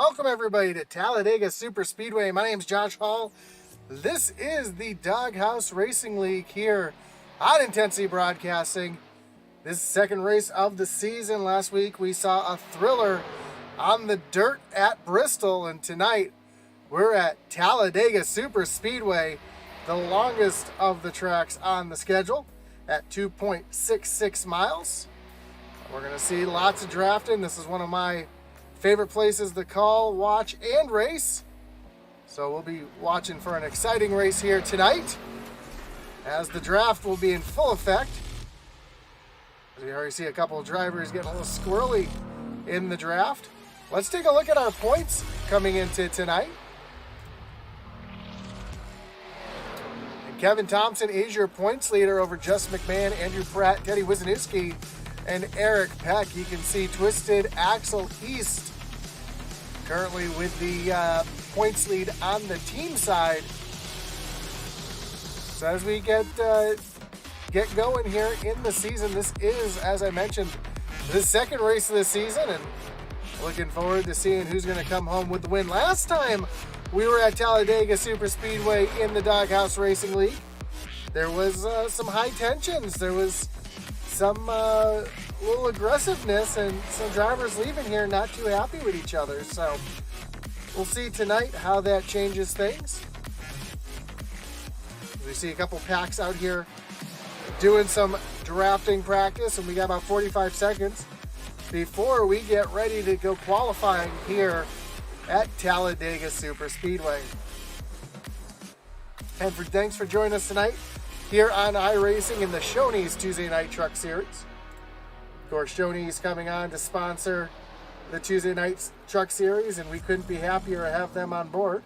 Welcome everybody to Talladega Superspeedway. My name is Josh Hall. This is the Doghouse Racing League here on Intensity Broadcasting. This is the second race of the season. Last week we saw a thriller on the dirt at Bristol, and tonight we're at Talladega Superspeedway, the longest of the tracks on the schedule at 2.66 miles. We're going to see lots of drafting. This is one of my favorite places to call, watch, and race. So we'll be watching for an exciting race here tonight, as the draft will be in full effect. As we already see a couple of drivers getting a little squirrely in the draft. Let's take a look at our points coming into tonight. And Kevin Thompson is your points leader over Justin McMahon, Andrew Pratt, Teddy Wisniewski, and Eric Peck. You can see Twisted Axel East currently with the points lead on the team side. So as we get going here in the season, this is, as I mentioned, the second race of the season, and looking forward to seeing who's going to come home with the win. Last time we were at Talladega Superspeedway in the Doghouse Racing League, there was some high tensions. There was some little aggressiveness and some drivers leaving here not too happy with each other. So we'll see tonight how that changes things. We see a couple packs out here doing some drafting practice, and we got about 45 seconds before we get ready to go qualifying here at Talladega Superspeedway. And thanks for joining us tonight here on iRacing in the Shoney's Tuesday Night Truck Series. Of course, Shoney's coming on to sponsor the Tuesday Night Truck Series, and we couldn't be happier to have them on board.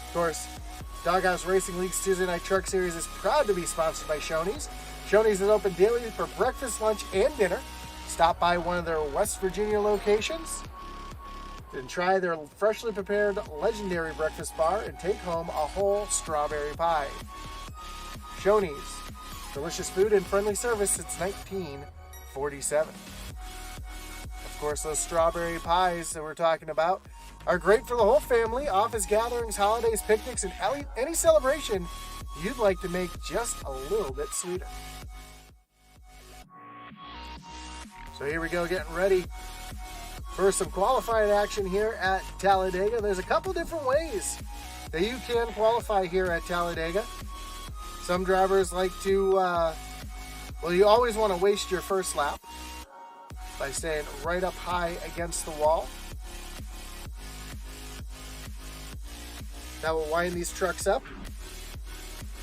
Of course, Doghouse Racing League's Tuesday Night Truck Series is proud to be sponsored by Shoney's. Shoney's is open daily for breakfast, lunch, and dinner. Stop by one of their West Virginia locations and try their freshly prepared legendary breakfast bar and take home a whole strawberry pie. Shoney's, delicious food and friendly service since 1947. Of course, those strawberry pies that we're talking about are great for the whole family, office gatherings, holidays, picnics, and any celebration you'd like to make just a little bit sweeter. So here we go, getting ready for some qualifying action here at Talladega. There's a couple different ways that you can qualify here at Talladega. Some drivers like to, you always want to waste your first lap by staying right up high against the wall. That will wind these trucks up,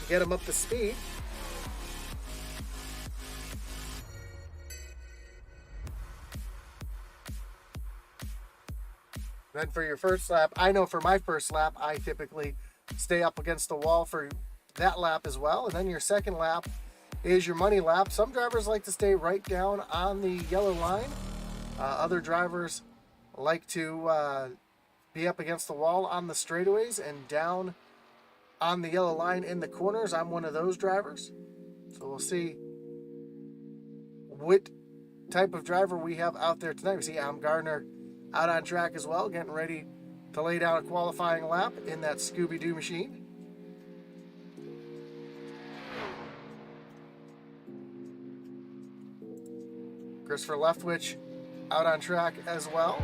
get them up to speed. Then for your first lap, I know for my first lap, I typically stay up against the wall for that lap as well. And then your second lap is your money lap. Some drivers like to stay right down on the yellow line. Other drivers like to be up against the wall on the straightaways and down on the yellow line in the corners. I'm one of those drivers. So we'll see what type of driver we have out there tonight. We see Adam Gardner out on track as well, getting ready to lay down a qualifying lap in that Scooby-Doo machine. Christopher Leftwich out on track as well.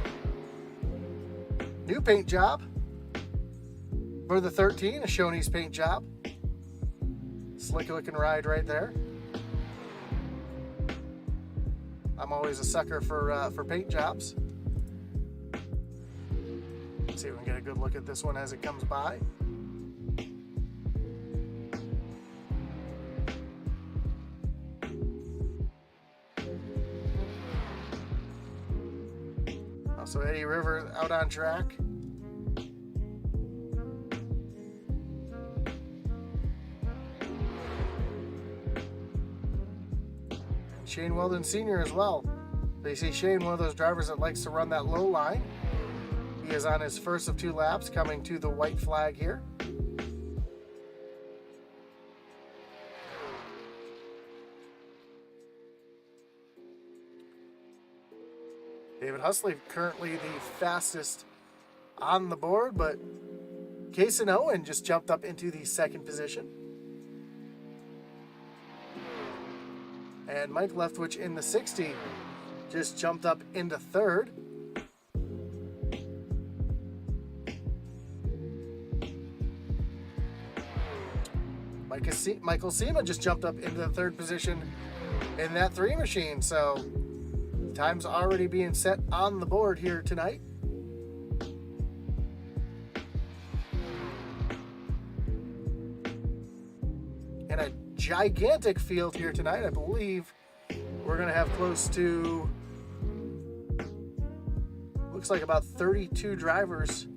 New paint job for the 13, a Shoney's paint job. Slick looking ride right there. I'm always a sucker for paint jobs. Let's see if we can get a good look at this one as it comes by. Also Eddie Rivers out on track. Shane Weldon Sr. as well. So you see Shane, one of those drivers that likes to run that low line. He is on his first of two laps, coming to the white flag here. David Husley currently the fastest on the board, but Kason Owen just jumped up into the second position. And Mike Leftwich in the 60 just jumped up into third. Michael Sema just jumped up into the third position in that 3 machine. So time's already being set on the board here tonight. And a gigantic field here tonight. I believe we're going to have close to, looks like about 32 drivers.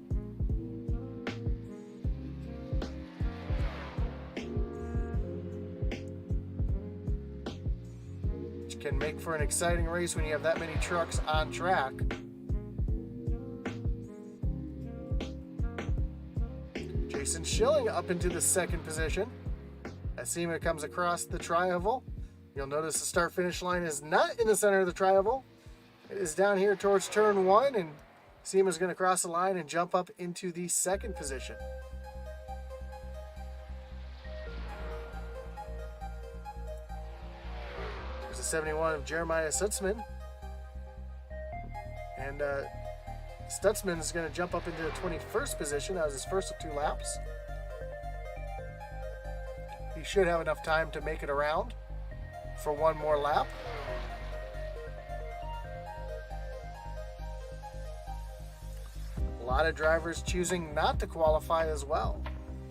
Which can make for an exciting race when you have that many trucks on track. Jason Schilling up into the second position. As Sema comes across the tri-oval, you'll notice the start-finish line is not in the center of the tri-oval. It is down here towards turn 1, and Sema's going to cross the line and jump up into the second position. There's a 71 of Jeremiah Stutzman. And Stutzman is going to jump up into the 21st position. That was his first of 2 laps. He should have enough time to make it around for one more lap. A lot of drivers choosing not to qualify as well.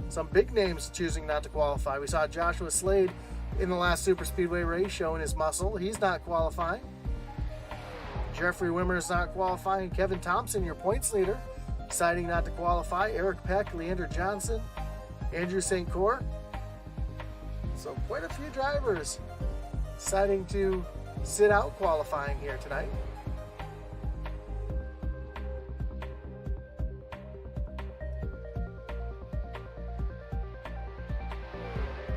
Some big names choosing not to qualify. We saw Joshua Slade in the last Superspeedway race showing his muscle. He's not qualifying. Jeffrey Wimmer is not qualifying. Kevin Thompson, your points leader, deciding not to qualify. Eric Peck, Leander Johnson, Andrew St. Cyr. So quite a few drivers deciding to sit out qualifying here tonight.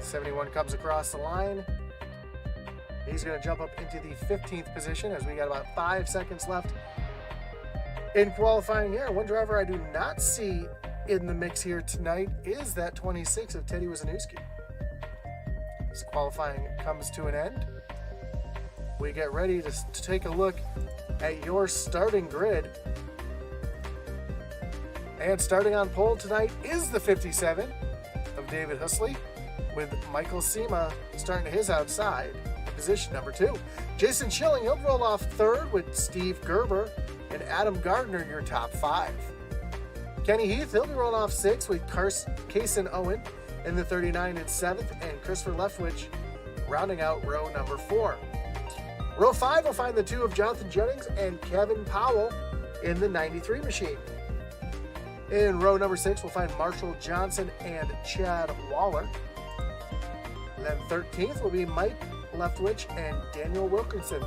'71 comes across the line. He's going to jump up into the 15th position as we got about 5 seconds left in qualifying here. One driver I do not see in the mix here tonight is that 26 of Teddy Wisniewski. As qualifying comes to an end, we get ready to take a look at your starting grid. And starting on pole tonight is the 57 of David Husley, with Michael Sema starting his outside, position number 2. Jason Schilling, he'll roll off third with Steve Gerber and Adam Gardner, your top 5. Kenny Heath, he'll be rolling off 6 with Kason Owen in the 39 and 7th, and Christopher Leftwich rounding out row number 4. Row 5 will find the 2 of Jonathan Jennings and Kevin Powell in the 93 machine. In row number 6, we'll find Marshall Johnson and Chad Waller. And then 13th will be Mike Leftwich and Daniel Wilkinson,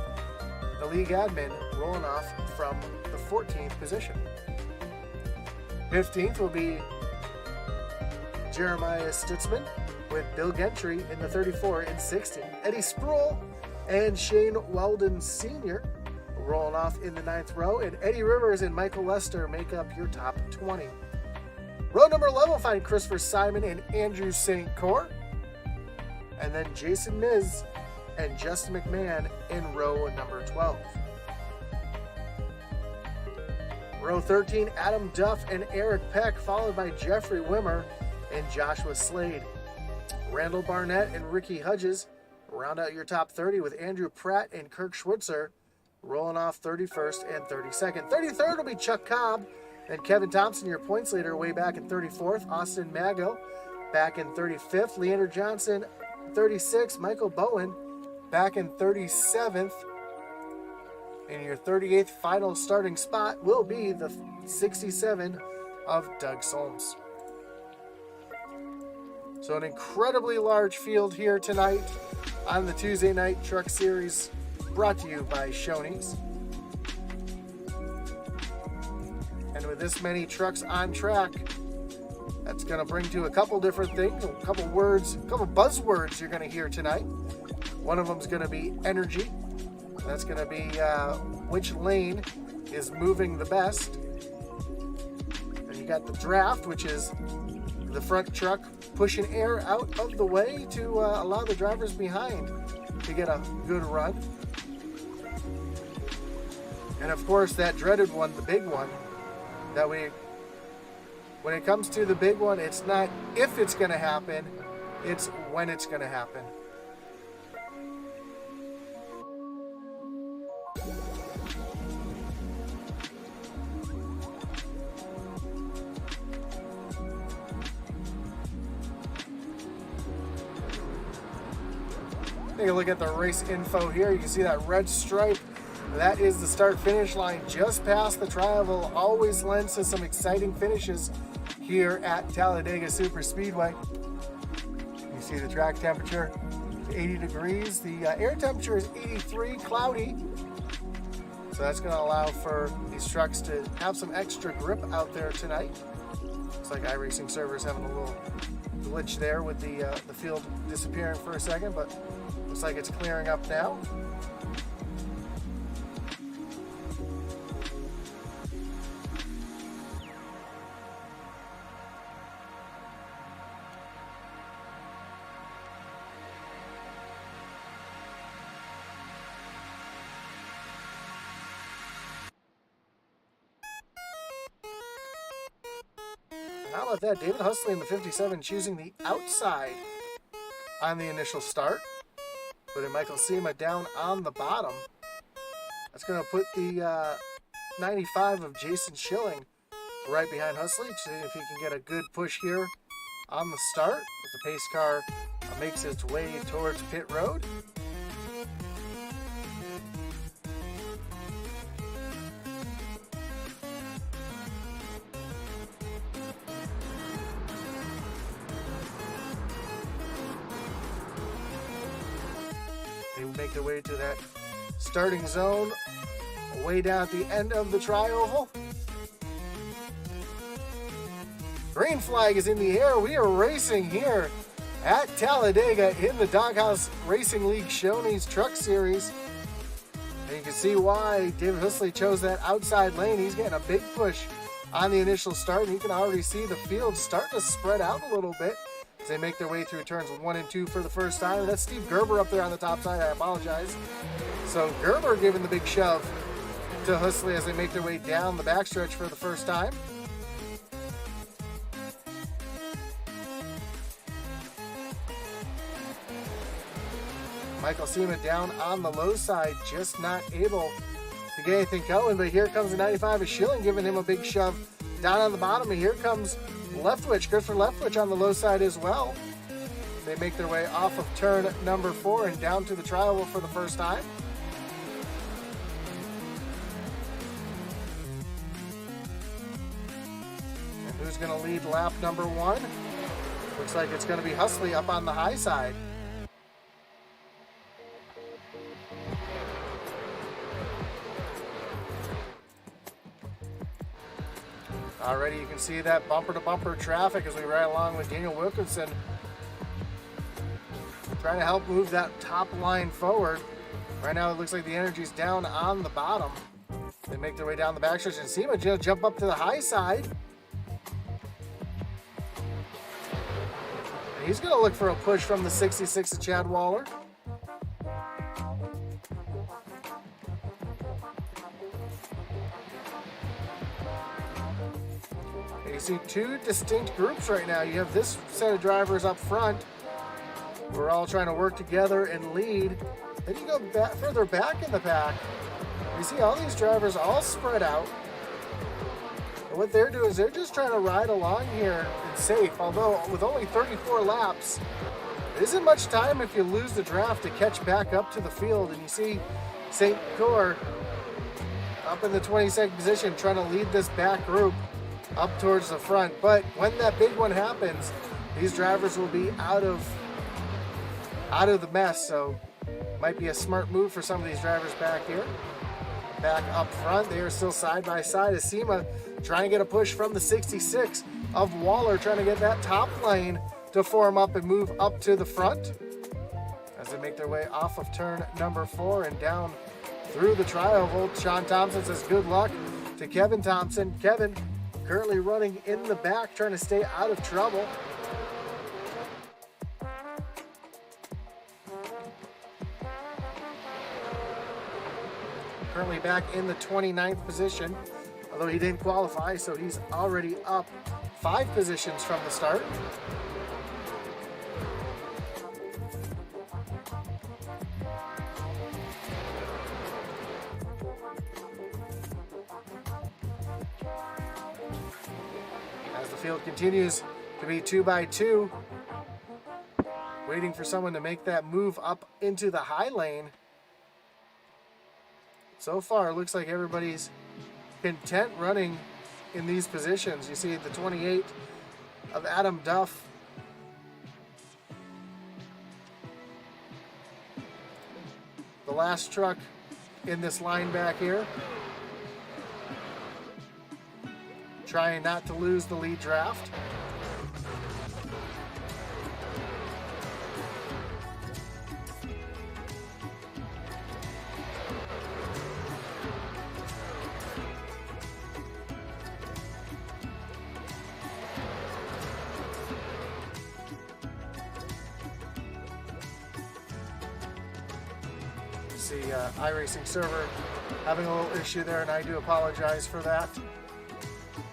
the league admin, rolling off from the 14th position. 15th will be Jeremiah Stutzman with Bill Gentry in the 34 and 60. Eddie Sproul and Shane Weldon Sr. rolling off in the 9th row, and Eddie Rivers and Michael Lester make up your top 20. Row number 11 will find Christopher Simon and Andrew St. Cyr, and then Jason Miz and Justin McMahon in row number 12. Row 13, Adam Duff and Eric Peck, followed by Jeffrey Wimmer and Joshua Slade. Randall Barnett and Ricky Hudges round out your top 30 with Andrew Pratt and Kirk Schwitzer rolling off 31st and 32nd. 33rd will be Chuck Cobb and Kevin Thompson, your points leader, way back in 34th. Austin Mago back in 35th. Leander Johnson, 36th. Michael Bowen back in 37th. And your 38th final starting spot will be the 67 of Doug Solms. So an incredibly large field here tonight on the Tuesday Night Truck Series, brought to you by Shoney's. And with this many trucks on track, that's going to bring to a couple different things, a couple buzzwords you're going to hear tonight. One of them is going to be energy. That's going to be which lane is moving the best. And you got the draft, which is the front truck pushing air out of the way to allow the drivers behind to get a good run. And of course, that dreaded one, the big one, that when it comes to the big one, it's not if it's going to happen, it's when it's going to happen. Take a look at the race info here. You can see that red stripe. That is the start-finish line just past the tri-oval. Always lends to some exciting finishes here at Talladega Superspeedway. You see the track temperature, 80 degrees. The air temperature is 83, cloudy. So that's going to allow for these trucks to have some extra grip out there tonight. Looks like iRacing server's having a little glitch there with the field disappearing for a second, but looks like it's clearing up now. How about that? David Husley in the 57 choosing the outside on the initial start. Putting Michael Sema down on the bottom. That's going to put the 95 of Jason Schilling right behind Husley. See if he can get a good push here on the start as the pace car makes its way towards pit road. They make their way to that starting zone, way down at the end of the tri-oval. Green flag is in the air. We are racing here at Talladega in the Doghouse Racing League Shoney's Truck Series. And you can see why David Husley chose that outside lane. He's getting a big push on the initial start, and you can already see the field starting to spread out a little bit as they make their way through turns 1 and 2 for the first time. And that's Steve Gerber up there on the top side. I apologize. So Gerber giving the big shove to Husley as they make their way down the backstretch for the first time. Michael Sema down on the low side, just not able to get anything going. But here comes the 95 of Schilling, giving him a big shove down on the bottom. And here comes Leftwich, Christopher Leftwich on the low side as well. They make their way off of turn number 4 and down to the tri-oval for the first time. And who's going to lead lap number 1? Looks like it's going to be Husley up on the high side. Already you can see that bumper-to-bumper traffic as we ride along with Daniel Wilkinson trying to help move that top line forward. Right now it looks like the energy's down on the bottom. They make their way down the backstretch and Sema jump up to the high side. And he's going to look for a push from the 66 of Chad Waller. You see two distinct groups right now. You have this set of drivers up front. We're all trying to work together and lead. Then you go further back in the pack. You see all these drivers all spread out. And what they're doing is they're just trying to ride along here and safe. Although with only 34 laps, there isn't much time if you lose the draft to catch back up to the field. And you see St. Cor up in the 22nd position trying to lead this back group up towards the front. But when that big one happens, these drivers will be out of the mess. So might be a smart move for some of these drivers back here. Back up front, they are still side by side as Sema trying to get a push from the 66 of Waller, trying to get that top lane to form up and move up to the front as they make their way off of turn number 4 and down through the tri-oval. Sean Thompson says good luck to Kevin Thompson. Kevin currently running in the back, trying to stay out of trouble. Currently back in the 29th position, although he didn't qualify, so he's already up 5 positions from the start. As the field continues to be 2 by 2, waiting for someone to make that move up into the high lane. So far, it looks like everybody's content running in these positions. You see the 28 of Adam Duff. The last truck in this line back here. Trying not to lose the lead draft. See iRacing server having a little issue there, and I do apologize for that.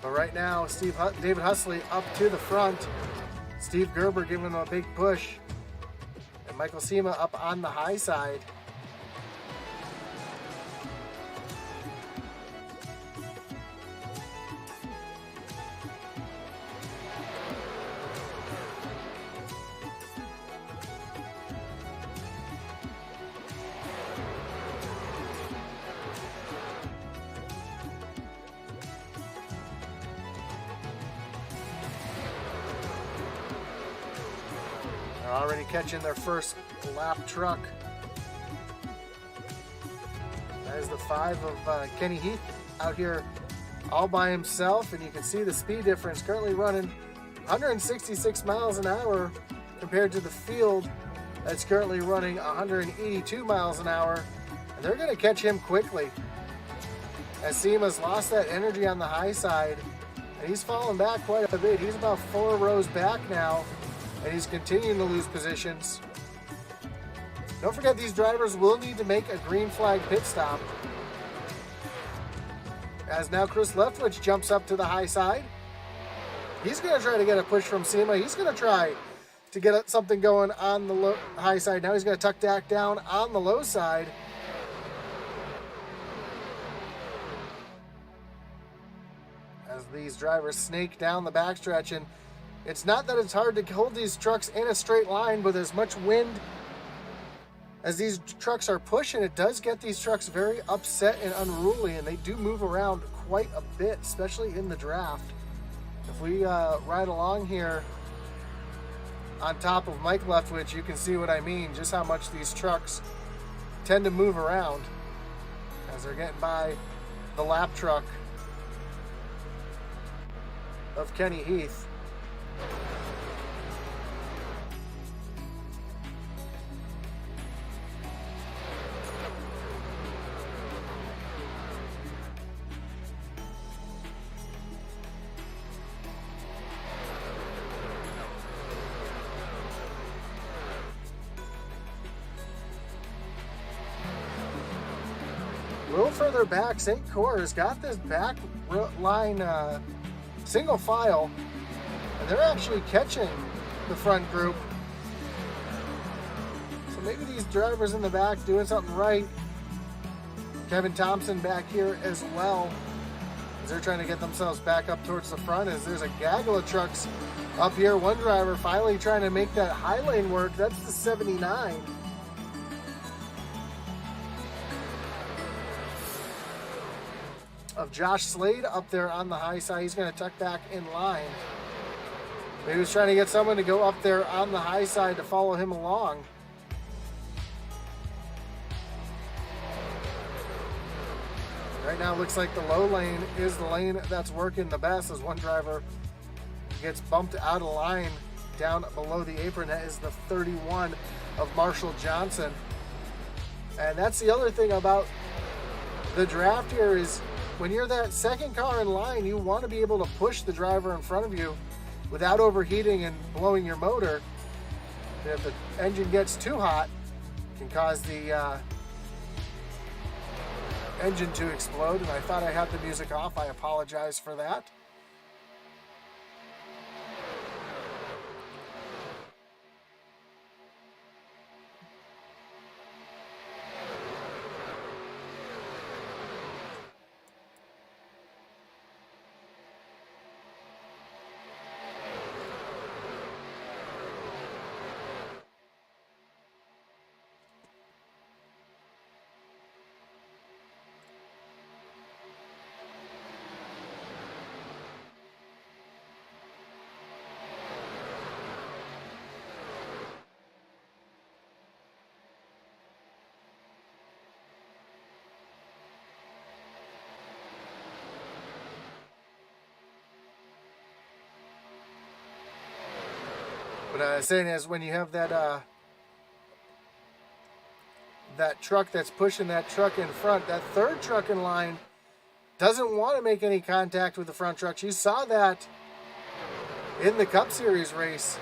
But right now, David Husley up to the front. Steve Gerber giving him a big push. And Michael Sema up on the high side. Already catching their first lap truck. That is the 5 of Kenny Heath out here all by himself, and you can see the speed difference. Currently running 166 miles an hour compared to the field that's currently running 182 miles an hour, and they're going to catch him quickly. As Sema's lost that energy on the high side, and he's fallen back quite a bit. He's about 4 rows back now, and he's continuing to lose positions. Don't forget, these drivers will need to make a green flag pit stop. As now Chris Leftwich jumps up to the high side. He's going to try to get a push from Sema. He's going to try to get something going on the high side. Now he's going to tuck back down on the low side. As these drivers snake down the backstretch, and it's not that it's hard to hold these trucks in a straight line with as much wind as these trucks are pushing. It does get these trucks very upset and unruly, and they do move around quite a bit, especially in the draft. If we ride along here on top of Mike Leftwich, you can see what I mean, just how much these trucks tend to move around as they're getting by the lap truck of Kenny Heath. A little further back, St. Cor has got this back line single file, and they're actually catching the front group. So maybe these drivers in the back doing something right. Kevin Thompson back here as well, as they're trying to get themselves back up towards the front, as there's a gaggle of trucks up here. One driver finally trying to make that high lane work. That's the 79. Of Josh Slade up there on the high side. He's going to tuck back in line. He was trying to get someone to go up there on the high side to follow him along. Right now it looks like the low lane is the lane that's working the best, as one driver gets bumped out of line down below the apron. That is the 31 of Marshall Johnson. And that's the other thing about the draft here is when you're that second car in line, you want to be able to push the driver in front of you without overheating and blowing your motor. And if the engine gets too hot, it can cause the engine to explode. And I thought I had the music off. I apologize for that. What I was saying is when you have that that truck that's pushing that truck in front, that third truck in line doesn't want to make any contact with the front trucks. You saw that in the Cup Series race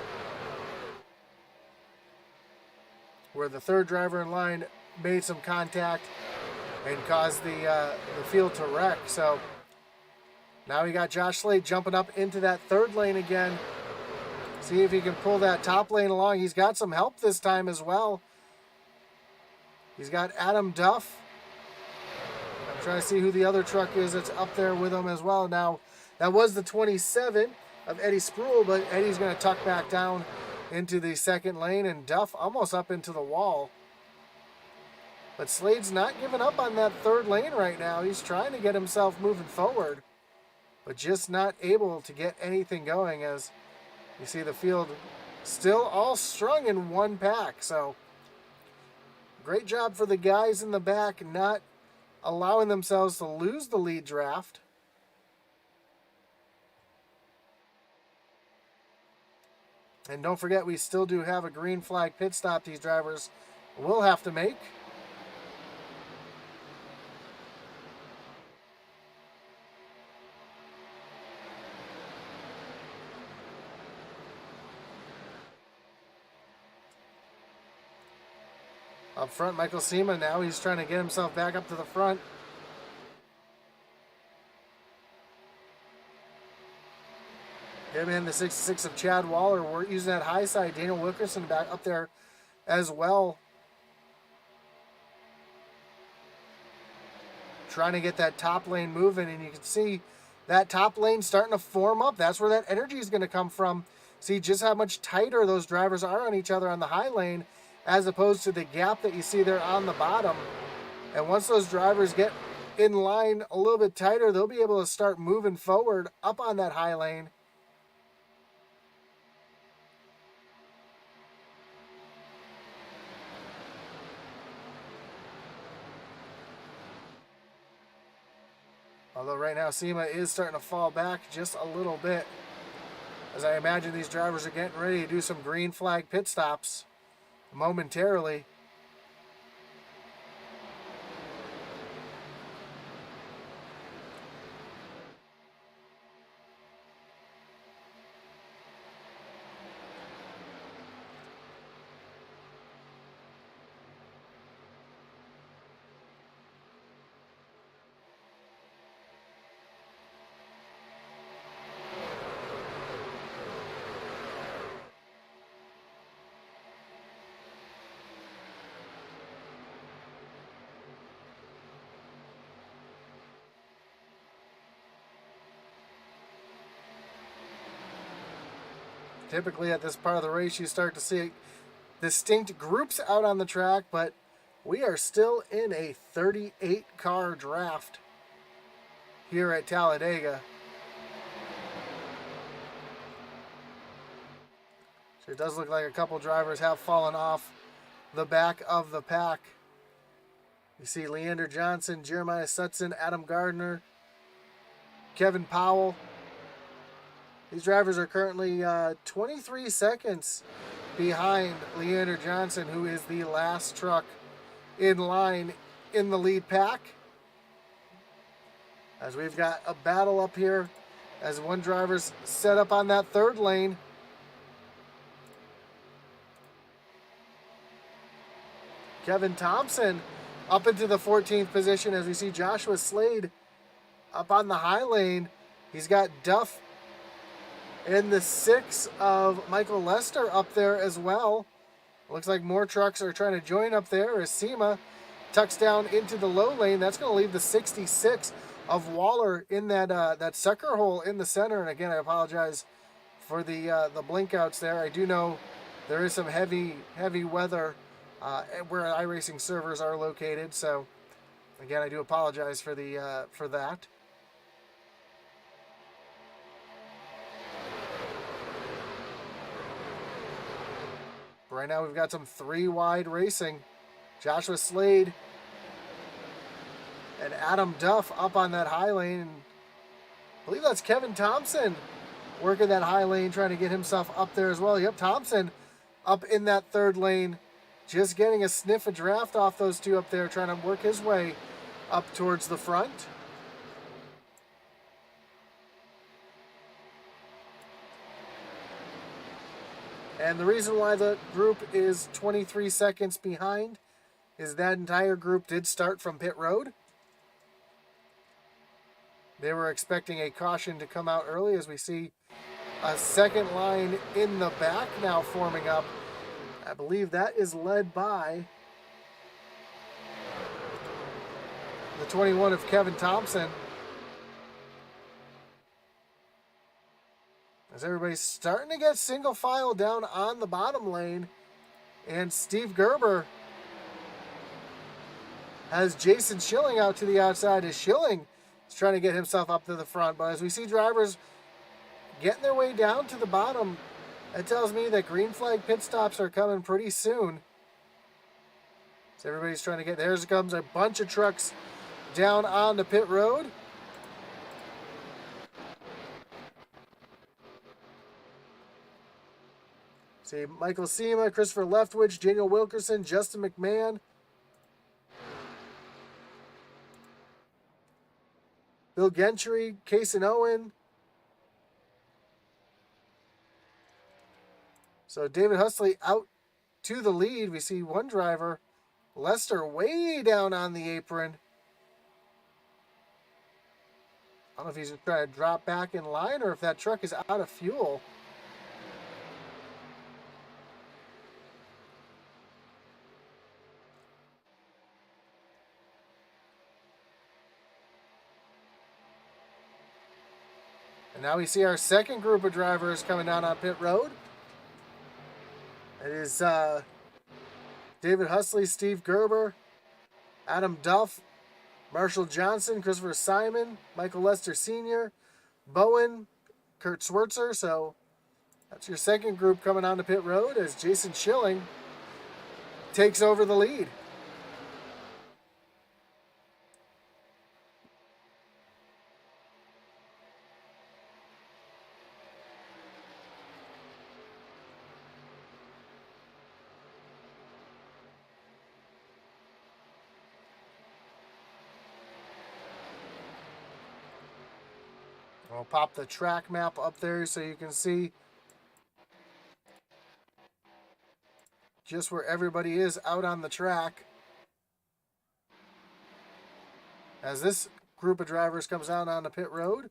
where the third driver in line made some contact and caused the field to wreck. So now we got Josh Slade jumping up into that third lane again. See if he can pull that top lane along. He's got some help this time as well. He's got Adam Duff. I'm trying to see who the other truck is that's up there with him as well. Now, that was the 27 of Eddie Spruill, but Eddie's going to tuck back down into the second lane, and Duff almost up into the wall. But Slade's not giving up on that third lane right now. He's trying to get himself moving forward, but just not able to get anything going as you see the field still all strung in one pack. So great job for the guys in the back not allowing themselves to lose the lead draft. And don't forget, we still do have a green flag pit stop these drivers will have to make. Up front, Michael Sema now. He's trying to get himself back up to the front. Him and the 66 of Chad Waller. We're using that high side. Daniel Wilkerson back up there as well. Trying to get that top lane moving, and you can see that top lane starting to form up. That's where that energy is going to come from. See just how much tighter those drivers are on each other on the high lane, as opposed to the gap that you see there on the bottom. And once those drivers get in line a little bit tighter, they'll be able to start moving forward up on that high lane. Although right now Sema is starting to fall back just a little bit, as I imagine these drivers are getting ready to do some green flag pit stops momentarily. Typically at this part of the race, you start to see distinct groups out on the track, but we are still in a 38-car draft here at Talladega. So it does look like a couple drivers have fallen off the back of the pack. You see Leander Johnson, Jeremiah Sutson, Adam Gardner, Kevin Powell. These drivers are currently 23 seconds behind Leander Johnson, who is the last truck in line in the lead pack. as we've got a battle up here as one driver's set up on that third lane. Kevin Thompson up into the 14th position as we see Joshua Slade up on the high lane. He's got Duff in the 6 of Michael Lester up there as well. Looks like more trucks are trying to join up there as SEMA tucks down into the low lane. That's going to leave the 66 of Waller in that sucker hole in the center. And again, I apologize for the blink outs there. I do know there is some heavy weather where iRacing servers are located. So again, I do apologize for that. Right now we've got some 3-wide racing. Joshua Slade and Adam Duff up on that high lane. I believe that's Kevin Thompson working that high lane, trying to get himself up there as well. Yep, Thompson up in that third lane, just getting a sniff of draft off those two up there, trying to work his way up towards the front. And the reason why the group is 23 seconds behind is that entire group did start from pit road. They were expecting a caution to come out early, as we see a second line in the back now forming up. I believe that is led by the 21 of Kevin Thompson. As everybody's starting to get single file down on the bottom lane. And Steve Gerber has Jason Schilling out to the outside, as Schilling is trying to get himself up to the front. But as we see drivers getting their way down to the bottom, that tells me that green flag pit stops are coming pretty soon. So everybody's trying to get, there comes a bunch of trucks down on the pit road. See Michael SEMA, Christopher Leftwich, Daniel Wilkerson, Justin McMahon. Bill Gentry, Cason Owen. So David Husley out to the lead. We see one driver, Lester, way down on the apron. I don't know if he's trying to drop back in line or if that truck is out of fuel. And now we see our second group of drivers coming down on pit road. It is David Husley, Steve Gerber, Adam Duff, Marshall Johnson, Christopher Simon, Michael Lester Sr., Bowen, Kurt Swertzer. So that's your second group coming on to pit road as Jason Schilling takes over the lead. I'll pop the track map up there so you can see just where everybody is out on the track. As this group of drivers comes out on the pit road.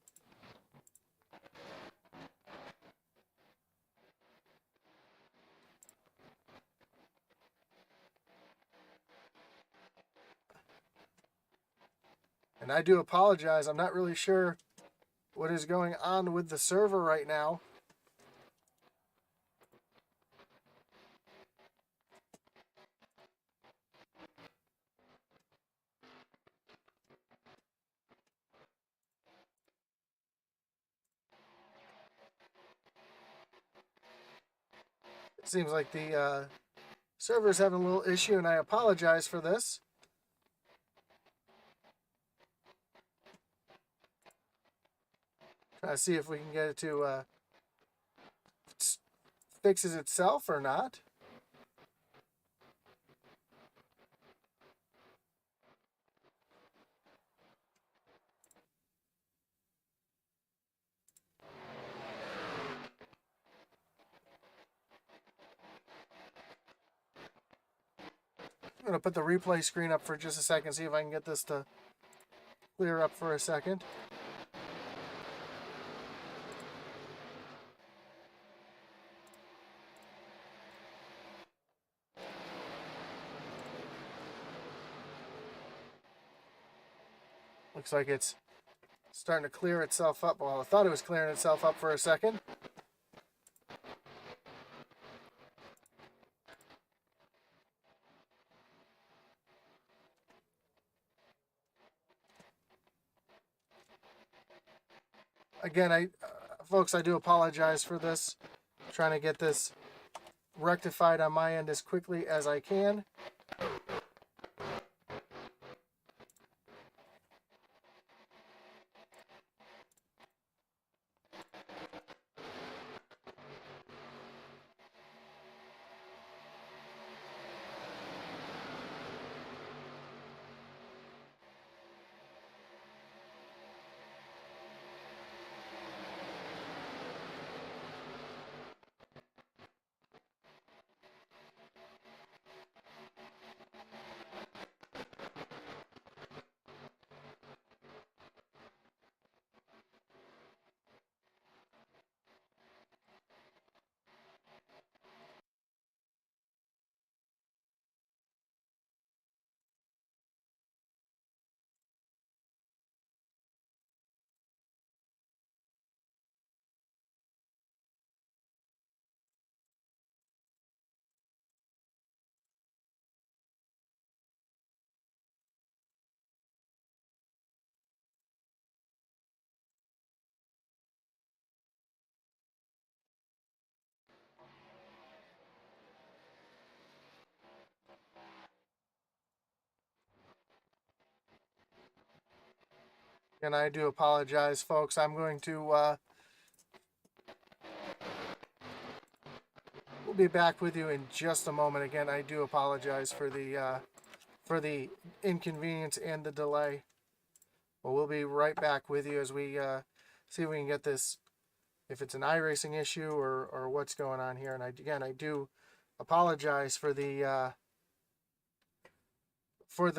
And I do apologize, I'm not really sure what is going on with the server right now. It seems like the server's having a little issue, and I apologize for this. Try to see if we can get it to fixes itself or not. going to put the replay screen up for just a second, see if I can get this to clear up for a second. Looks like it's starting to clear itself up. Well, I thought it was clearing itself up for a second. Again, folks, I do apologize for this. I'm trying to get this rectified on my end as quickly as I can. And I do apologize, folks. I'm going to we'll be back with you in just a moment. Again, I do apologize for the inconvenience and the delay. But we'll be right back with you as we see if we can get this, if it's an iRacing issue or what's going on here. And I do apologize for the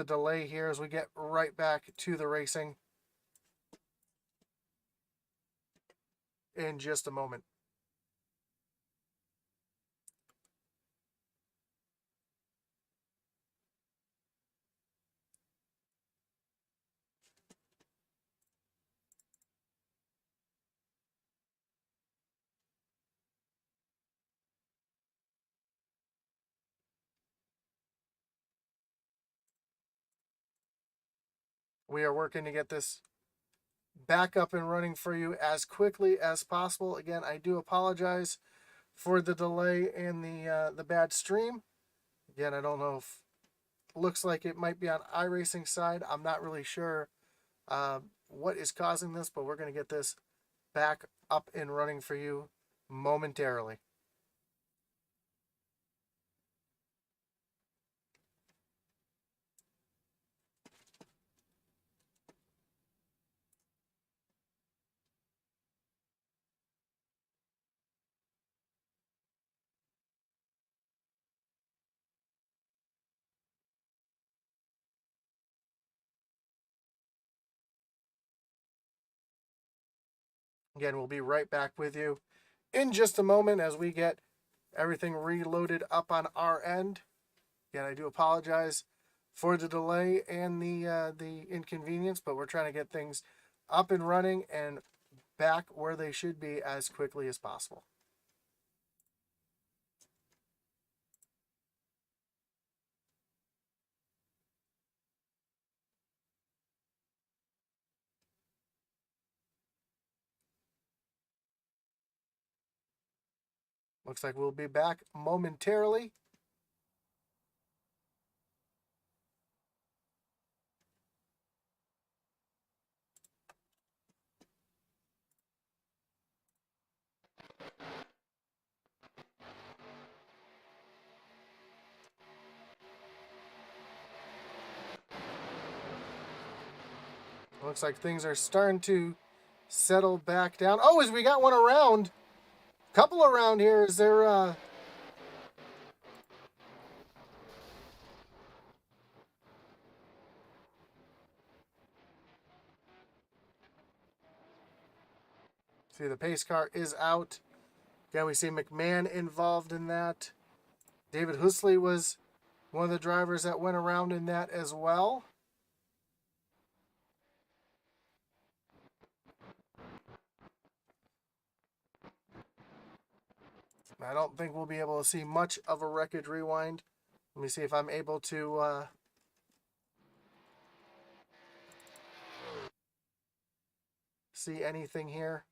delay here as we get right back to the racing in just a moment. We are working to get this back up and running for you as quickly as possible. Again, I do apologize for the delay and the bad stream. Again, I don't know if it looks like it might be on iRacing side. I'm not really sure what is causing this, but we're going to get this back up and running for you momentarily. Again, we'll be right back with you in just a moment as we get everything reloaded up on our end. Again, I do apologize for the delay and the inconvenience, but we're trying to get things up and running and back where they should be as quickly as possible. Looks like we'll be back momentarily. Looks like things are starting to settle back down. Oh, as we got one around, couple around here. Is there See, the pace car is out. Again, we see McMahon involved in that. David Husley was one of the drivers that went around in that as well. I don't think we'll be able to see much of a wreckage rewind. Let me see if I'm able to see anything here.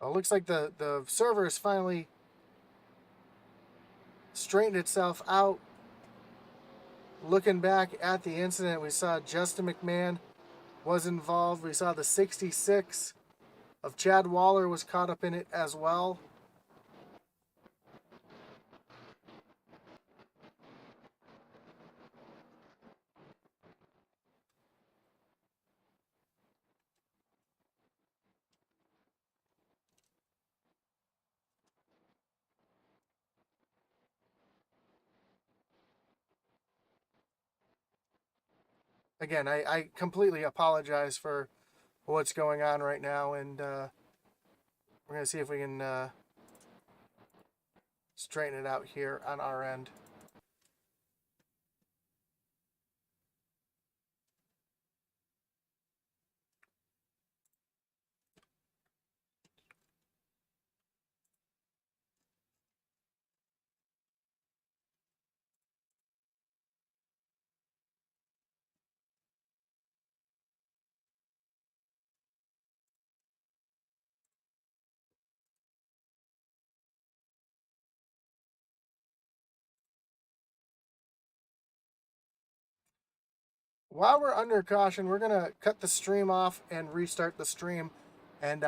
It looks like the server has finally straightened itself out. Looking back at the incident, we saw Justin McMahon was involved. We saw the 66 of Chad Waller was caught up in it as well. Again, I completely apologize for what's going on right now, and we're going to see if we can straighten it out here on our end. While we're under caution, we're going to cut the stream off and restart the stream. And